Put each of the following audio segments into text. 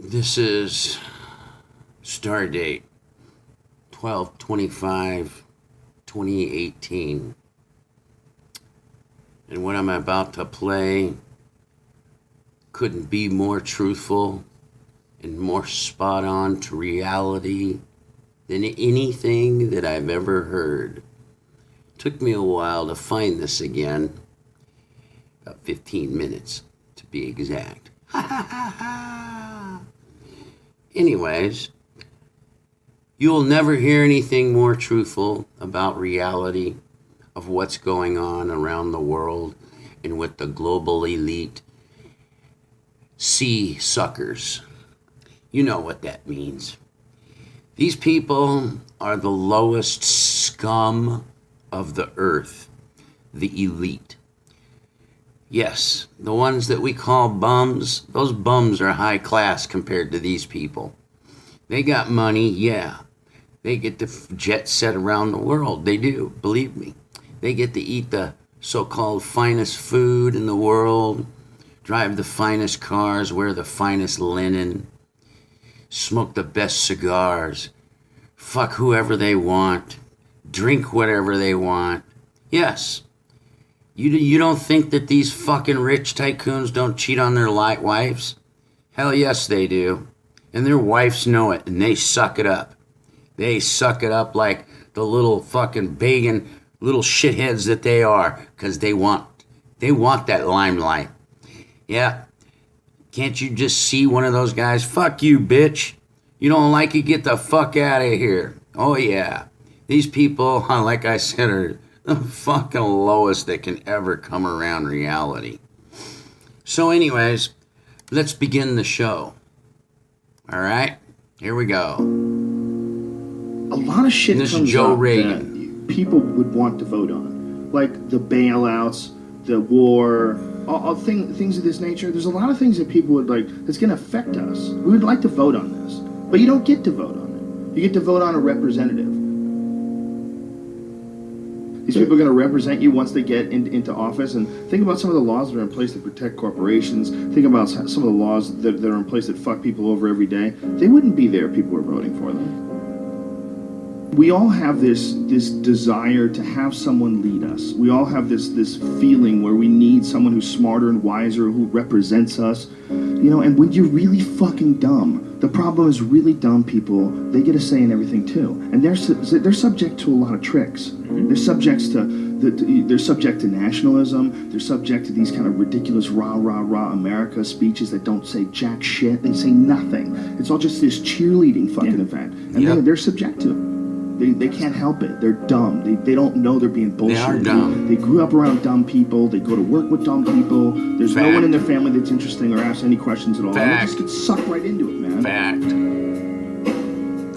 This is Stardate 12/25/2018. And what I'm about to play couldn't be more truthful and more spot on to reality than anything that I've ever heard. Took me a while to find this again. About 15 minutes to be exact. Anyways, you'll never hear anything more truthful about reality of what's going on around the world and with the global elite sea suckers. You know what that means. These people are the lowest scum of the earth, the elite. Yes, the ones that we call bums, those bums are high class compared to these people. They got money, yeah. They get to jet set around the world. They do, believe me. They get to eat the so-called finest food in the world, drive the finest cars, wear the finest linen, smoke the best cigars, fuck whoever they want, drink whatever they want. Yes. You don't think that these fucking rich tycoons don't cheat on their light wives? Hell yes they do. And their wives know it, and they suck it up. They suck it up like the little fucking begging little shitheads that they are, because they want that limelight. Yeah. Can't you just see one of those guys? Fuck you, bitch. You don't like it? Get the fuck out of here. Oh yeah. These people, like I said, are the fucking lowest that can ever come around reality. So anyways, let's begin the show. All right, here we go. A lot of shit this comes is Joe up Reagan. That people would want to vote on, like the bailouts, the war, all things of this nature. There's a lot of things that people would like that's going to affect us. We would like to vote on this, but you don't get to vote on it. You get to vote on a representative. These people are going to represent you once they get into office. And think about some of the laws that are in place that protect corporations. Think about some of the laws that are in place that fuck people over every day. They wouldn't be there if people were voting for them. We all have this desire to have someone lead us. We all have this feeling where we need someone who's smarter and wiser, who represents us. You know, and when you're really fucking dumb, the problem is really dumb people, they get a say in everything too. And they're subject to a lot of tricks. They're subject to nationalism. They're subject to these kind of ridiculous rah, rah, rah America speeches that don't say jack shit. They say nothing. It's all just this cheerleading fucking event. And they're subject to it. They can't help it. They're dumb. They don't know they're being bullshit. They are dumb. They grew up around dumb people. They go to work with dumb people. There's no one in their family that's interesting or asks any questions at all. And they just get sucked right into it, man. Fact.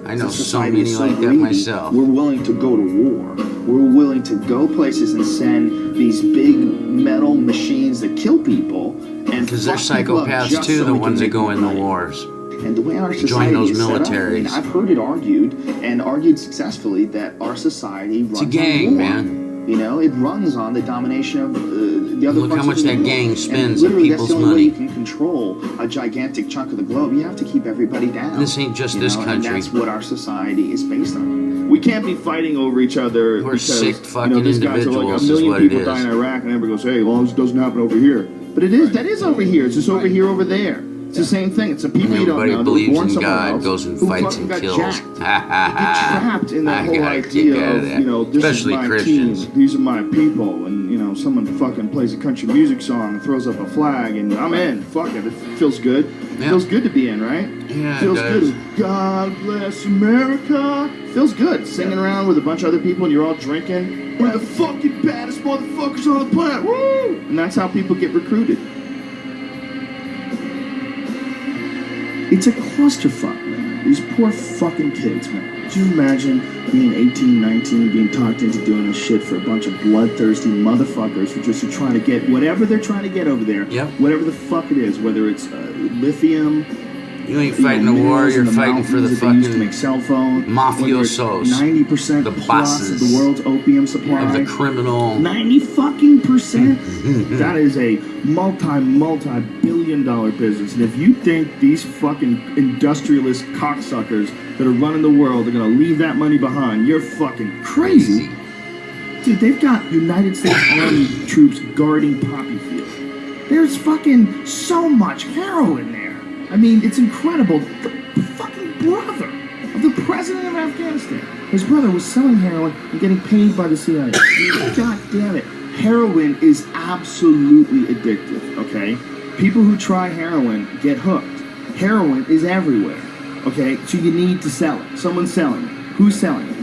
I know so many like that myself. We're willing to go to war. We're willing to go places and send these big metal machines that kill people. Because they're psychopaths too, the ones that go in the wars. And the way our society is set up, I mean, I've heard it argued, and argued successfully, that our society runs on war. It's a gang, man. You know, it runs on the domination of the other Look parts how much of the that world. gang spends and on people's that's the only money. way you can control a gigantic chunk of the globe. You have to keep everybody down. This ain't just this country. And that's what our society is based on. We can't be fighting over each other. We're because, sick fucking these guys are like individuals a million is what people it is. die in Iraq, and everybody goes, hey, as long as it doesn't happen over here. But it is. That is over here. It's just over here, over there. It's the same thing. It's the people you don't know. Everybody believes born in somewhere God, else, goes and who fights fucking and got kills. jacked. They get trapped in that whole idea of, this especially is my Christians. team, these are my people, and someone fucking plays a country music song and throws up a flag, and I'm in. Fuck it. It feels good. It feels good to be in, right? Yeah, feels it does. good. God bless America. Feels good. Singing around with a bunch of other people, and you're all drinking. We're the fucking baddest motherfuckers on the planet. Woo! And that's how people get recruited. It's a clusterfuck, man. These poor fucking kids, man. Could you imagine being 18, 19, being talked into doing this shit for a bunch of bloodthirsty motherfuckers who just are trying to get whatever they're trying to get over there. Yep. Whatever the fuck it is, whether it's lithium, You ain't fighting a war, minerals you're in the fighting for the mountains that they used to fucking make cell phones. mafiosos, 90% the plus of the bosses world's opium supply. of the criminal. 90% That is a multi-billion-dollar business. And if you think these fucking industrialist cocksuckers that are running the world are gonna leave that money behind, you're fucking crazy. Dude, they've got United States Army troops guarding Poppy Field. There's fucking so much heroin there. I mean, it's incredible. The fucking brother of the president of Afghanistan, his brother was selling heroin and getting paid by the CIA. God damn it. Heroin is absolutely addictive, okay? People who try heroin get hooked. Heroin is everywhere, okay? So you need to sell it. Someone's selling it. Who's selling it?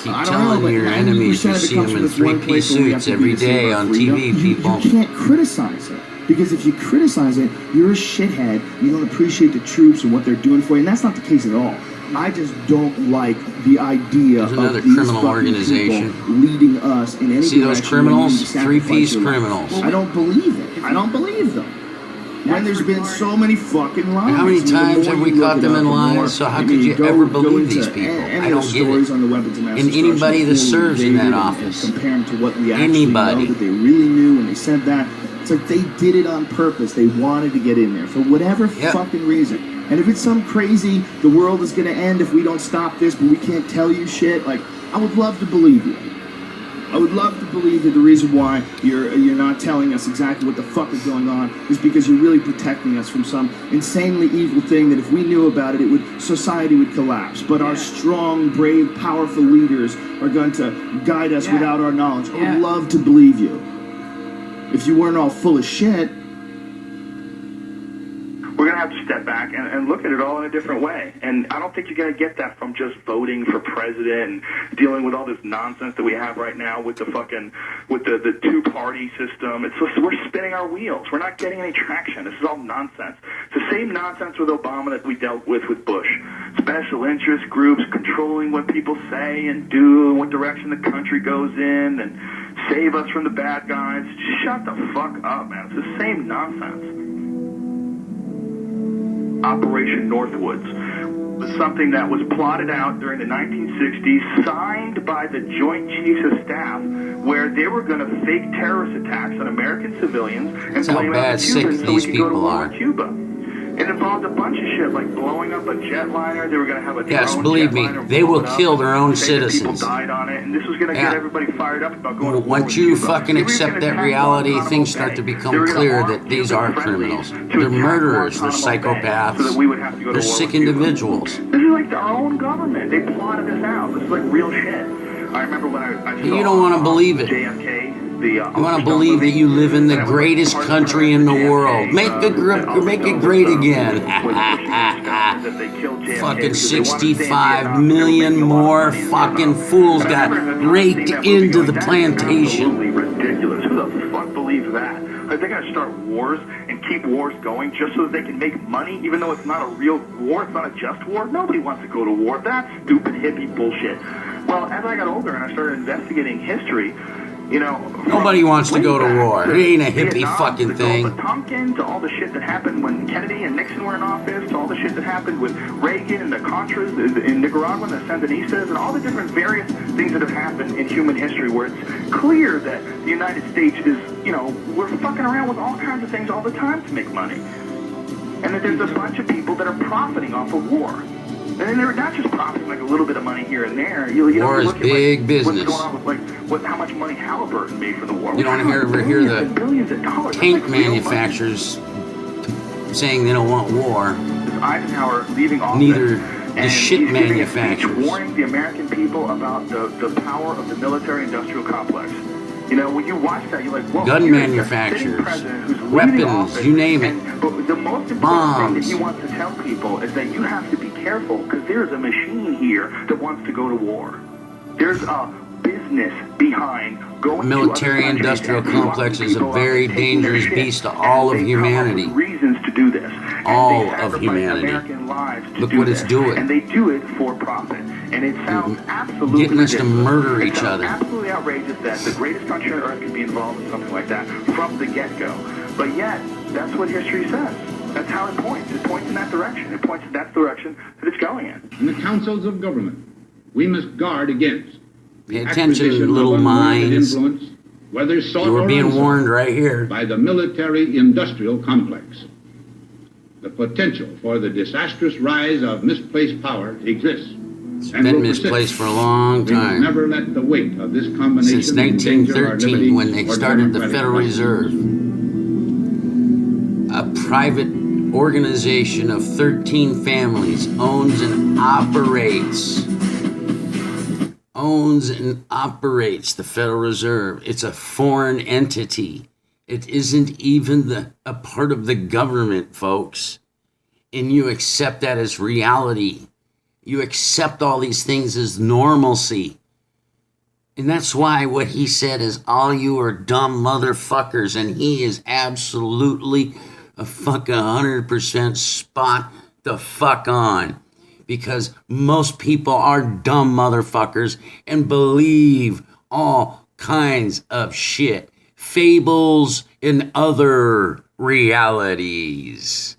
Keep telling your enemies you see them in three-piece suits every day on TV, people. You can't criticize it. Because if you criticize it, you're a shithead. You don't appreciate the troops and what they're doing for you. And that's not the case at all. I just don't like the idea of these criminal organization leading us in any See those criminals? Three-piece criminals. I don't believe it. I don't believe them. When there's been so many fucking lies. How many times have we caught them in lies? So how could you ever believe these people? I don't get it. And anybody that serves in that office. Compare them to what we actually know that they really knew when they said that. It's like they did it on purpose. They wanted to get in there for whatever fucking reason. And if it's some crazy, the world is going to end if we don't stop this, but we can't tell you shit, like, I would love to believe you. I would love to believe that the reason why you're not telling us exactly what the fuck is going on is because you're really protecting us from some insanely evil thing that if we knew about it, society would collapse. But our strong, brave, powerful leaders are going to guide us without our knowledge. I would love to believe you. If you weren't all full of shit. We're going to have to step back and look at it all in a different way. And I don't think you're going to get that from just voting for president and dealing with all this nonsense that we have right now with the two-party system. We're spinning our wheels. We're not getting any traction. This is all nonsense. It's the same nonsense with Obama that we dealt with Bush. Special interest groups controlling what people say and do, and what direction the country goes in, and save us from the bad guys. Just shut the fuck up, man. It's the same nonsense. Operation Northwoods was something that was plotted out during the 1960s, signed by the Joint Chiefs of Staff, where they were going to fake terrorist attacks on American civilians and blame it on the Cubans so we could go to war with Cuba. It involved a bunch of shit, like blowing up a jetliner. They were going to have a yes, believe me, they will kill their own citizens. People died on it, and this was going to get everybody fired up about going to war Once you fucking accept that reality, things start to become clear that these are criminals. They're murderers. They're psychopaths. They're sick individuals. This is like our own government. They plotted this out. This is like real shit. I remember when I saw you don't want to believe it. JFK. You want to believe that you live in the greatest country in the world. Make it great again. Fucking 65 million more fucking fools got raked into the plantation. Absolutely ridiculous. Who the fuck believes that? Like they're going to start wars and keep wars going just so that they can make money, even though it's not a real war, it's not a just war. Nobody wants to go to war. That's stupid hippie bullshit. Well, as I got older and I started investigating history, you know, nobody wants to go to war. It ain't a hippie fucking thing. To Tompkins, to all the shit that happened when Kennedy and Nixon were in office, to all the shit that happened with Reagan and the Contras in Nicaragua and the Sandinistas, and all the different various things that have happened in human history where it's clear that the United States is, you know, we're fucking around with all kinds of things all the time to make money. And that there's a bunch of people that are profiting off of war. And then they're not just profiting like a little bit of money here and there. War is big business. What's going on with how much money Halliburton made for the war. You don't ever hear the tank manufacturers saying they don't want war. Eisenhower leaving office. Neither the shit manufacturers. Warning the American people about the power of the military-industrial complex. You know, when you watch that, you're like, whoa. Gun manufacturers, weapons, you name it. But the most important thing that he wants to tell people is that you have to be careful because there's a machine here that wants to go to war. There's a business behind going military-industrial complex is a very dangerous beast to all of humanity. Reasons to do this. All of humanity. Look what it's doing. And they do it for profit. And it sounds absolutely getting us to murder each other. Absolutely outrageous that the greatest country on earth could be involved in something like that from the get-go. But yet, that's what history says. That's how it points. It points in that direction. It points in that direction that it's going in. In the councils of government, we must guard against Pay the attention, acquisition of little unwarranted minds. influence, whether sought You were or being unsought, warned right here. by the military-industrial complex. The potential for the disastrous rise of misplaced power exists. It's and been will persist. misplaced for a long We must time. never let the weight of this combination Since endanger our 1913, when they liberties or started the democratic Federal rights. Reserve. A private organization of 13 families owns and operates the Federal Reserve. It's a foreign entity. It isn't even a part of the government, folks. And you accept that as reality. You accept all these things as normalcy. And that's why what he said is all you are dumb motherfuckers. And he is absolutely a fucking 100% spot the fuck on. Because most people are dumb motherfuckers and believe all kinds of shit. Fables and other realities.